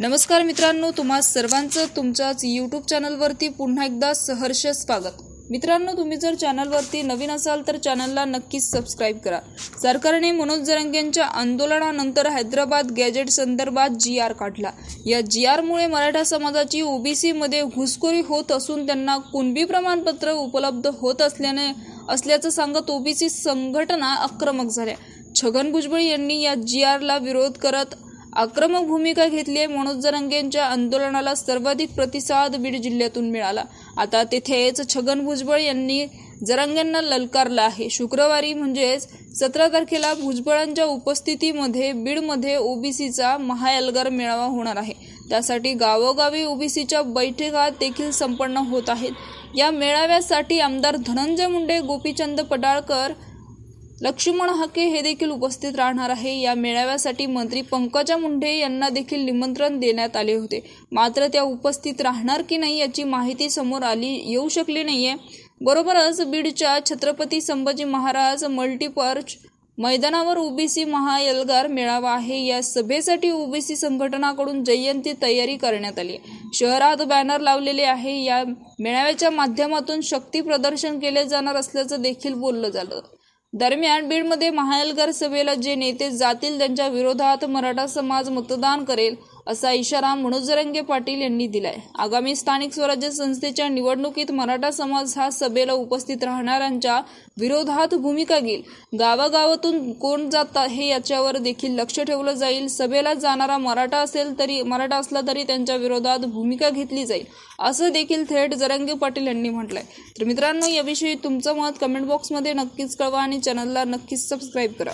नमस्कार मित्रांनो, तुम्हा सर्वांचं तुमच्याच यूट्यूब चॅनलवरती पुन्हा एकदा सहर्ष स्वागत। मित्रांनो, तुम्ही जर चॅनलवरती नवीन असाल तर चॅनलला नक्कीच सबस्क्राइब करा। सरकारने मनोज जरांगेंच्या आंदोलनानंतर हैदराबाद गॅजेट संदर्भात GR काढला। या GR मुळे मराठा समाजाची ओबीसी मध्ये घुसखोरी होत असून त्यांना कुणबी प्रमाणपत्र उपलब्ध होत असल्याचं सांगत ओबीसी संघटना आक्रमक झाल्या। छगन भुजबळ यांनी या GR ला विरोध करत आक्रमक भूमिका घेतली आहे। मनोज जरांगेंच्या आंदोलनाला सर्वाधिक प्रतिसाद बीड जिल्ह्यातून मिळाला। आता तेथेच छगन भुजबळ यांनी जरांगेंना ललकारला आहे। शुक्रवारी म्हणजेच 17 तारखेला भुजबळांच्या उपस्थितीमध्ये बीडमध्ये ओबीसीचा महाएल्गार मेळावा होणार आहे। त्यासाठी गावोगावी ओबीसीच्या बैठका देखील संपन्न होत आहेत। या मेळाव्यासाठी आमदार धनंजय मुंडे, गोपीचंद पडळकर, लक्ष्मण हाके हे देखील उपस्थित राहणार आहे। या मेळाव्यासाठी मंत्री पंकजा मुंडे यांना देखील निमंत्रण देण्यात आले होते, मात्र त्या उपस्थित राहणार की नाही याची माहिती समोर येऊ शकली नाहीये। बरोबरच बीडच्या छत्रपती संभाजी महाराज मल्टीपर्च मैदानावर ओबीसी महाएल्गार मेळावा आहे। या सभेसाठी ओबीसी संघटनाकडून जयंती तयारी करण्यात आली आहे। शहरात बॅनर लावलेले आहे। या मेळाव्याच्या माध्यमातून शक्ती प्रदर्शन केले जाणार असल्याचं देखील बोललं झालं। दरम्यान बीडमध्ये महाएल्गार सभेला जे नेते जातील त्यांच्या विरोधात मराठा समाज मतदान करेल असा इशारा मनोज जरांगे पाटील यांनी दिलाय। आगामी स्थानिक स्वराज्य संस्थेच्या निवडणुकीत मराठा समाज हा सभेला उपस्थित राहणाऱ्यांच्या विरोधात भूमिका घेईल। गावागावातून कोण जात आहे याच्यावर देखील लक्ष ठेवलं जाईल। सभेला जाणारा मराठा असला तरी त्यांच्या विरोधात भूमिका घेतली जाईल असं देखील थेट जरांगे पाटील यांनी म्हटलंय। तर मित्रांनो, याविषयी तुमचं मत कमेंट बॉक्समध्ये नक्कीच कळवा आणि चॅनलला नक्कीच सबस्क्राइब करा।